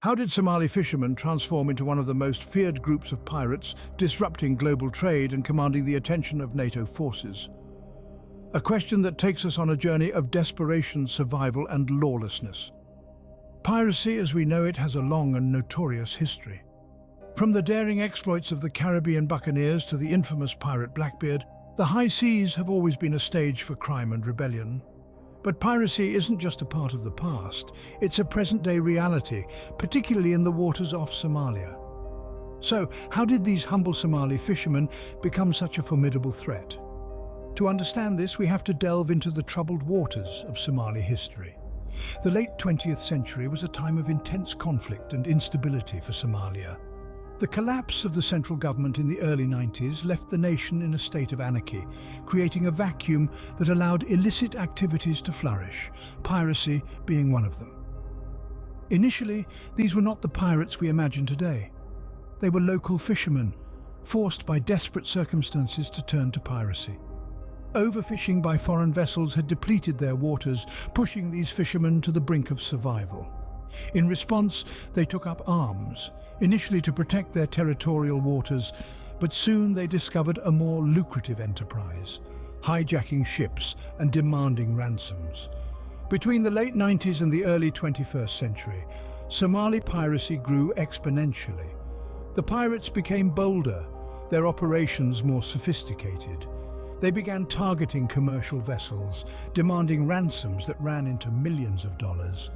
How did Somali fishermen transform into one of the most feared groups of pirates, disrupting global trade and commanding the attention of NATO forces? A question that takes us on a journey of desperation, survival, and lawlessness. Piracy, as we know it, has a long and notorious history. From the daring exploits of the Caribbean buccaneers to the infamous pirate Blackbeard, the high seas have always been a stage for crime and rebellion. But piracy isn't just a part of the past, it's a present-day reality, particularly in the waters off Somalia. So, how did these humble Somali fishermen become such a formidable threat? To understand this, we have to delve into the troubled waters of Somali history. The late 20th century was a time of intense conflict and instability for Somalia. The collapse of the central government in the early 90s left the nation in a state of anarchy, creating a vacuum that allowed illicit activities to flourish, piracy being one of them. Initially, these were not the pirates we imagine today. They were local fishermen, forced by desperate circumstances to turn to piracy. Overfishing by foreign vessels had depleted their waters, pushing these fishermen to the brink of survival. In response, they took up arms, initially to protect their territorial waters, but soon they discovered a more lucrative enterprise, hijacking ships and demanding ransoms. Between the late 90s and the early 21st century, Somali piracy grew exponentially. The pirates became bolder, their operations more sophisticated. They began targeting commercial vessels, demanding ransoms that ran into millions of dollars.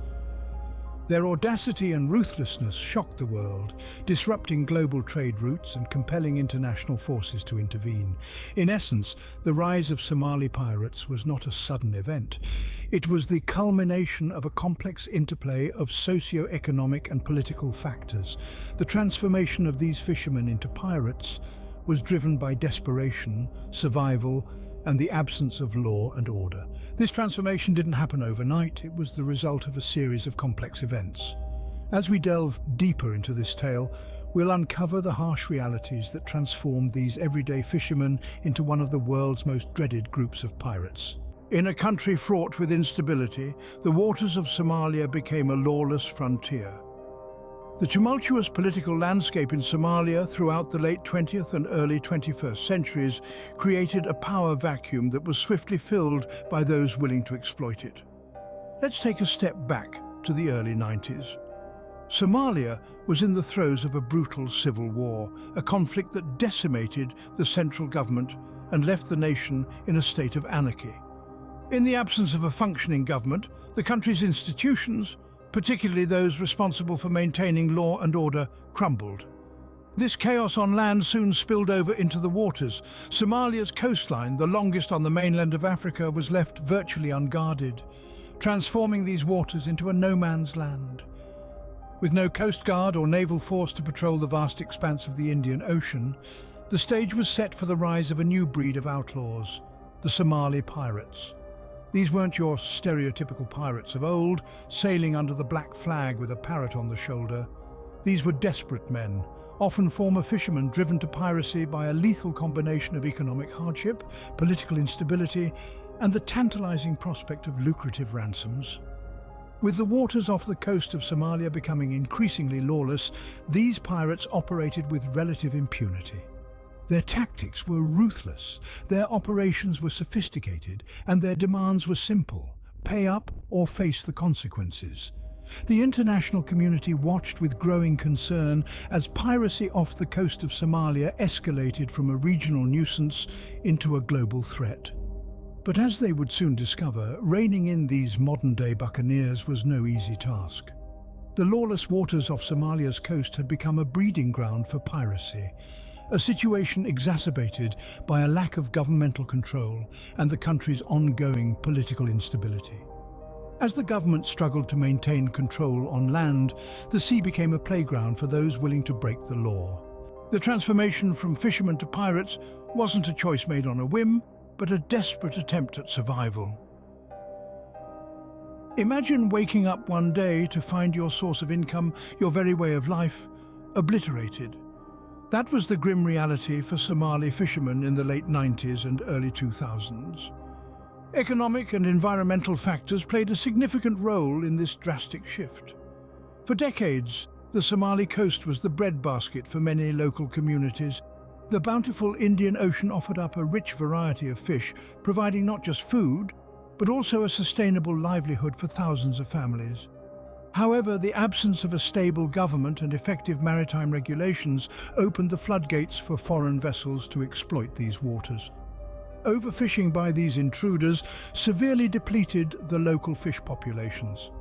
Their audacity and ruthlessness shocked the world, disrupting global trade routes and compelling international forces to intervene. In essence, the rise of Somali pirates was not a sudden event. It was the culmination of a complex interplay of socio-economic and political factors. The transformation of these fishermen into pirates was driven by desperation, survival, and the absence of law and order. This transformation didn't happen overnight, it was the result of a series of complex events. As we delve deeper into this tale, we'll uncover the harsh realities that transformed these everyday fishermen into one of the world's most dreaded groups of pirates. In a country fraught with instability, the waters of Somalia became a lawless frontier. The tumultuous political landscape in Somalia throughout the late 20th and early 21st centuries created a power vacuum that was swiftly filled by those willing to exploit it. Let's take a step back to the early 90s. Somalia was in the throes of a brutal civil war, a conflict that decimated the central government and left the nation in a state of anarchy. In the absence of a functioning government, the country's institutions, particularly those responsible for maintaining law and order, crumbled. This chaos on land soon spilled over into the waters. Somalia's coastline, the longest on the mainland of Africa, was left virtually unguarded, transforming these waters into a no-man's land. With no coast guard or naval force to patrol the vast expanse of the Indian Ocean, the stage was set for the rise of a new breed of outlaws, the Somali pirates. These weren't your stereotypical pirates of old, sailing under the black flag with a parrot on the shoulder. These were desperate men, often former fishermen driven to piracy by a lethal combination of economic hardship, political instability, and the tantalizing prospect of lucrative ransoms. With the waters off the coast of Somalia becoming increasingly lawless, these pirates operated with relative impunity. Their tactics were ruthless, their operations were sophisticated, and their demands were simple: pay up or face the consequences. The international community watched with growing concern as piracy off the coast of Somalia escalated from a regional nuisance into a global threat. But as they would soon discover, reining in these modern-day buccaneers was no easy task. The lawless waters off Somalia's coast had become a breeding ground for piracy, a situation exacerbated by a lack of governmental control and the country's ongoing political instability. As the government struggled to maintain control on land, the sea became a playground for those willing to break the law. The transformation from fishermen to pirates wasn't a choice made on a whim, but a desperate attempt at survival. Imagine waking up one day to find your source of income, your very way of life, obliterated. That was the grim reality for Somali fishermen in the late 90s and early 2000s. Economic and environmental factors played a significant role in this drastic shift. For decades, The Somali coast was the breadbasket for many local communities. The bountiful Indian Ocean offered up a rich variety of fish, providing not just food, but also a sustainable livelihood for thousands of families. However, the absence of a stable government and effective maritime regulations opened the floodgates for foreign vessels to exploit these waters. Overfishing by these intruders severely depleted the local fish populations.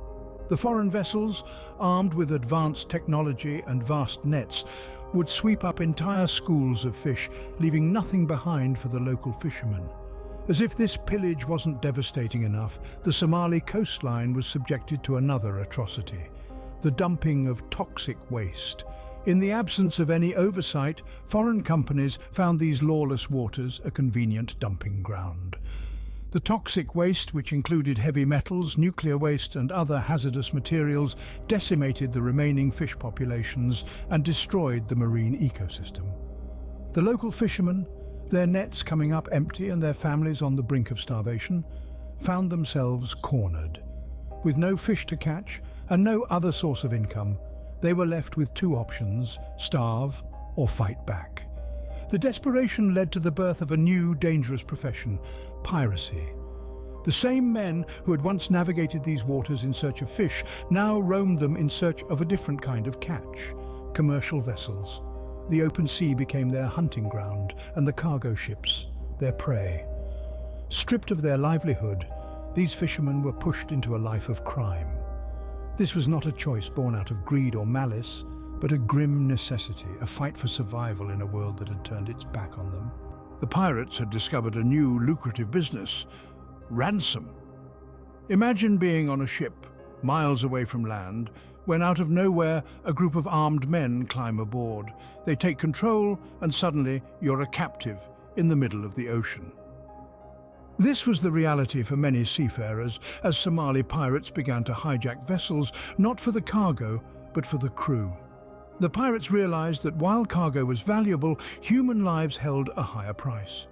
The foreign vessels, armed with advanced technology and vast nets, would sweep up entire schools of fish, leaving nothing behind for the local fishermen. As if this pillage wasn't devastating enough, the Somali coastline was subjected to another atrocity: the dumping of toxic waste. In the absence of any oversight, foreign companies found these lawless waters a convenient dumping ground. The toxic waste, which included heavy metals, nuclear waste and other hazardous materials, decimated the remaining fish populations and destroyed the marine ecosystem. The local fishermen, their nets coming up empty and their families on the brink of starvation, found themselves cornered. With no fish to catch and no other source of income, they were left with two options: starve or fight back. The desperation led to the birth of a new, dangerous profession: piracy. The same men who had once navigated these waters in search of fish now roamed them in search of a different kind of catch: commercial vessels. The open sea became their hunting ground, and the cargo ships their prey. Stripped of their livelihood, these fishermen were pushed into a life of crime. This was not a choice born out of greed or malice, but a grim necessity, a fight for survival in a world that had turned its back on them. The pirates had discovered a new lucrative business: ransom. Imagine being on a ship, miles away from land, when out of nowhere a group of armed men climb aboard. They take control and suddenly you're a captive in the middle of the ocean. This was the reality for many seafarers as Somali pirates began to hijack vessels, not for the cargo, but for the crew. The pirates realized that while cargo was valuable, human lives held a higher price.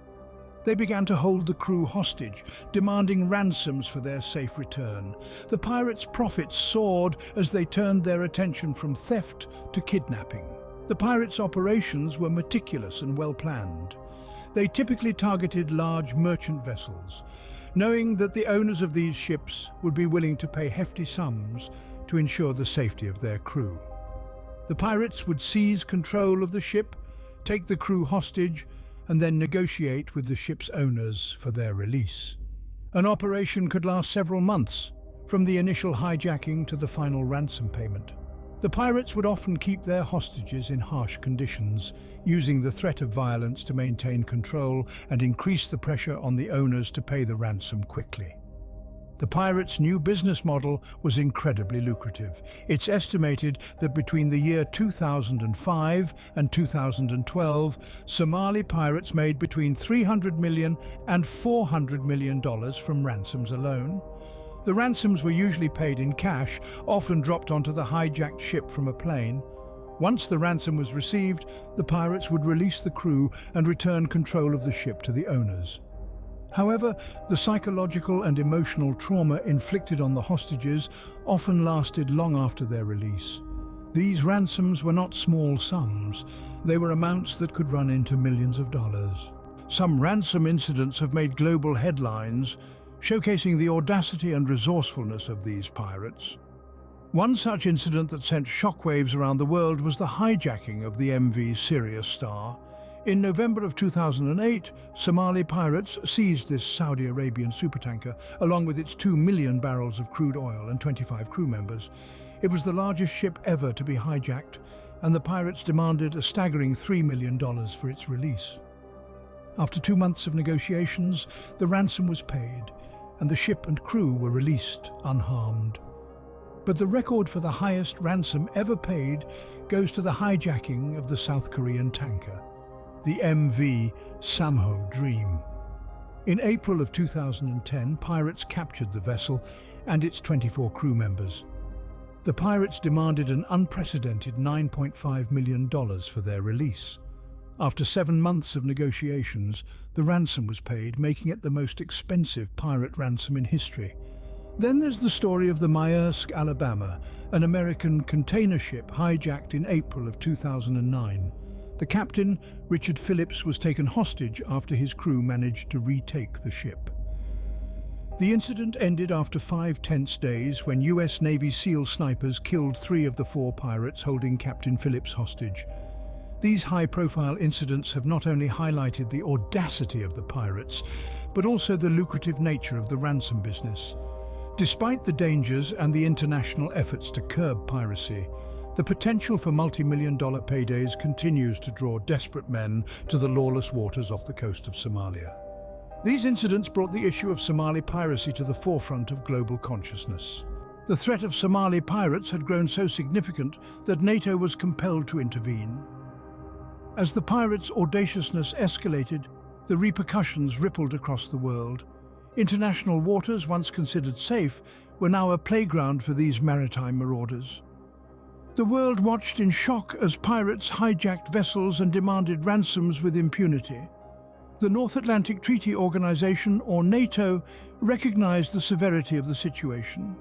They began to hold the crew hostage, demanding ransoms for their safe return. The pirates' profits soared as they turned their attention from theft to kidnapping. The pirates' operations were meticulous and well-planned. They typically targeted large merchant vessels, knowing that the owners of these ships would be willing to pay hefty sums to ensure the safety of their crew. The pirates would seize control of the ship, take the crew hostage, and then negotiate with the ship's owners for their release. An operation could last several months, from the initial hijacking to the final ransom payment. The pirates would often keep their hostages in harsh conditions, using the threat of violence to maintain control and increase the pressure on the owners to pay the ransom quickly. The pirates' new business model was incredibly lucrative. It's estimated that between the year 2005 and 2012, Somali pirates made between $300 million and $400 million from ransoms alone. The ransoms were usually paid in cash, often dropped onto the hijacked ship from a plane. Once the ransom was received, the pirates would release the crew and return control of the ship to the owners. However, the psychological and emotional trauma inflicted on the hostages often lasted long after their release. These ransoms were not small sums. They were amounts that could run into millions of dollars. Some ransom incidents have made global headlines, showcasing the audacity and resourcefulness of these pirates. One such incident that sent shockwaves around the world was the hijacking of the MV Sirius Star. In November of 2008, Somali pirates seized this Saudi Arabian supertanker, along with its 2 million barrels of crude oil and 25 crew members. It was the largest ship ever to be hijacked, and the pirates demanded a staggering $3 million for its release. After 2 months of negotiations, the ransom was paid, and the ship and crew were released unharmed. But the record for the highest ransom ever paid goes to the hijacking of the South Korean tanker, the MV Samho Dream. In April of 2010, pirates captured the vessel and its 24 crew members. The pirates demanded an unprecedented $9.5 million for their release. After 7 months of negotiations, the ransom was paid, making it the most expensive pirate ransom in history. Then there's the story of the Maersk, Alabama, an American container ship hijacked in April of 2009. The captain, Richard Phillips, was taken hostage after his crew managed to retake the ship. The incident ended after 5 tense days when US Navy SEAL snipers killed 3 of the 4 pirates holding Captain Phillips hostage. These high-profile incidents have not only highlighted the audacity of the pirates, but also the lucrative nature of the ransom business. Despite the dangers and the international efforts to curb piracy, the potential for multi-million-dollar paydays continues to draw desperate men to the lawless waters off the coast of Somalia. These incidents brought the issue of Somali piracy to the forefront of global consciousness. The threat of Somali pirates had grown so significant that NATO was compelled to intervene. As the pirates' audaciousness escalated, the repercussions rippled across the world. International waters, once considered safe, were now a playground for these maritime marauders. The world watched in shock as pirates hijacked vessels and demanded ransoms with impunity. The North Atlantic Treaty Organization, or NATO, recognized the severity of the situation.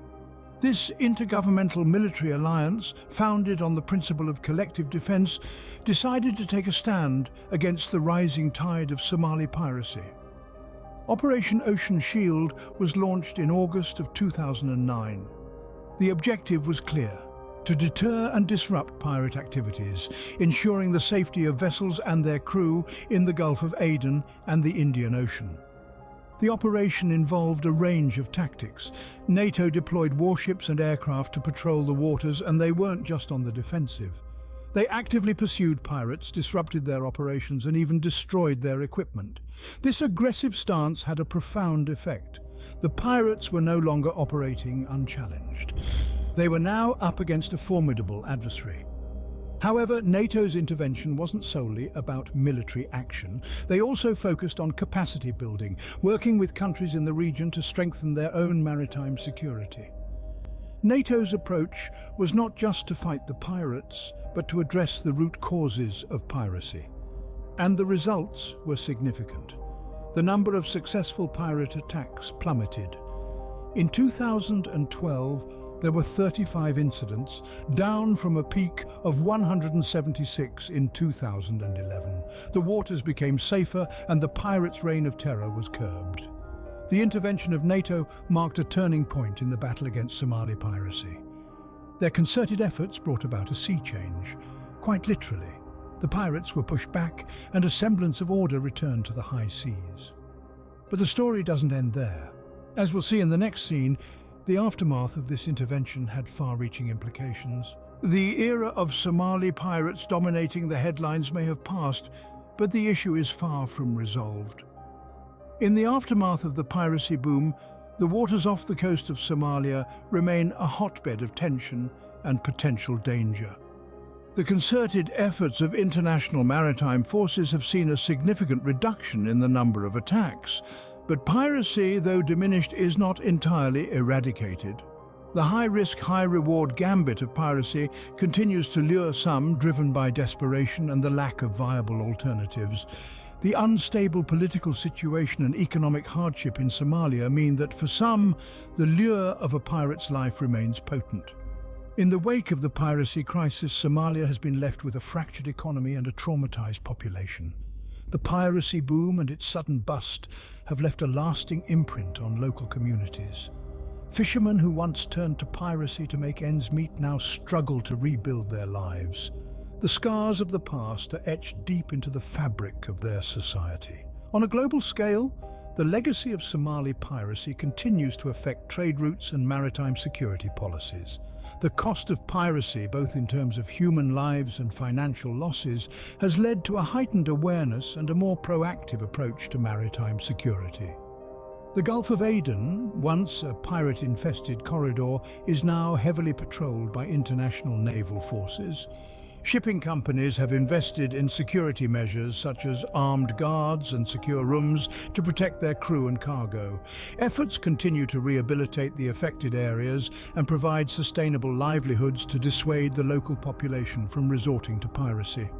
This intergovernmental military alliance, founded on the principle of collective defense, decided to take a stand against the rising tide of Somali piracy. Operation Ocean Shield was launched in August of 2009. The objective was clear: to deter and disrupt pirate activities, ensuring the safety of vessels and their crew in the Gulf of Aden and the Indian Ocean. The operation involved a range of tactics. NATO deployed warships and aircraft to patrol the waters, and they weren't just on the defensive. They actively pursued pirates, disrupted their operations, and even destroyed their equipment. This aggressive stance had a profound effect. The pirates were no longer operating unchallenged. They were now up against a formidable adversary. However, NATO's intervention wasn't solely about military action. They also focused on capacity building, working with countries in the region to strengthen their own maritime security. NATO's approach was not just to fight the pirates, but to address the root causes of piracy. And the results were significant. The number of successful pirate attacks plummeted. In 2012, there were 35 incidents, down from a peak of 176 in 2011. The waters became safer and the pirates' reign of terror was curbed. The intervention of NATO marked a turning point in the battle against Somali piracy. Their concerted efforts brought about a sea change. Quite literally, the pirates were pushed back and a semblance of order returned to the high seas. But the story doesn't end there. As we'll see in the next scene, the aftermath of this intervention had far-reaching implications. The era of Somali pirates dominating the headlines may have passed, but the issue is far from resolved. In the aftermath of the piracy boom, the waters off the coast of Somalia remain a hotbed of tension and potential danger. The concerted efforts of international maritime forces have seen a significant reduction in the number of attacks. But piracy, though diminished, is not entirely eradicated. The high-risk, high-reward gambit of piracy continues to lure some, driven by desperation and the lack of viable alternatives. The unstable political situation and economic hardship in Somalia mean that for some, the lure of a pirate's life remains potent. In the wake of the piracy crisis, Somalia has been left with a fractured economy and a traumatized population. The piracy boom and its sudden bust have left a lasting imprint on local communities. Fishermen who once turned to piracy to make ends meet now struggle to rebuild their lives. The scars of the past are etched deep into the fabric of their society. On a global scale, the legacy of Somali piracy continues to affect trade routes and maritime security policies. The cost of piracy, both in terms of human lives and financial losses, has led to a heightened awareness and a more proactive approach to maritime security. The Gulf of Aden, once a pirate-infested corridor, is now heavily patrolled by international naval forces. Shipping companies have invested in security measures such as armed guards and secure rooms to protect their crew and cargo. Efforts continue to rehabilitate the affected areas and provide sustainable livelihoods to dissuade the local population from resorting to piracy.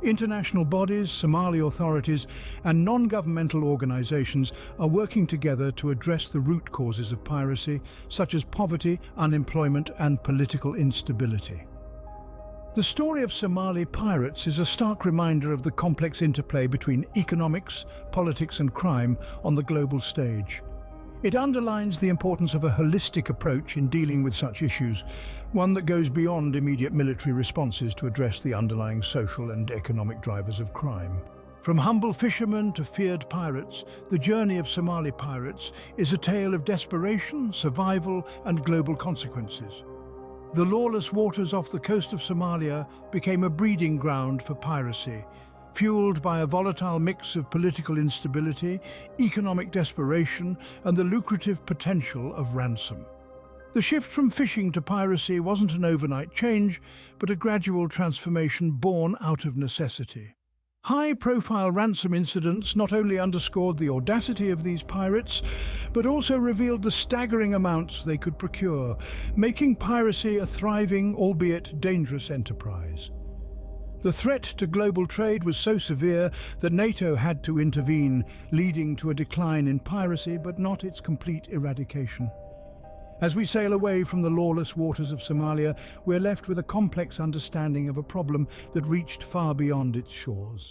International bodies, Somali authorities, and non-governmental organizations are working together to address the root causes of piracy, such as poverty, unemployment, and political instability. The story of Somali pirates is a stark reminder of the complex interplay between economics, politics, and crime on the global stage. It underlines the importance of a holistic approach in dealing with such issues, one that goes beyond immediate military responses to address the underlying social and economic drivers of crime. From humble fishermen to feared pirates, the journey of Somali pirates is a tale of desperation, survival, and global consequences. The lawless waters off the coast of Somalia became a breeding ground for piracy, fueled by a volatile mix of political instability, economic desperation, and the lucrative potential of ransom. The shift from fishing to piracy wasn't an overnight change, but a gradual transformation born out of necessity. High-profile ransom incidents not only underscored the audacity of these pirates, but also revealed the staggering amounts they could procure, making piracy a thriving, albeit dangerous enterprise. The threat to global trade was so severe that NATO had to intervene, leading to a decline in piracy, but not its complete eradication. As we sail away from the lawless waters of Somalia, we're left with a complex understanding of a problem that reached far beyond its shores.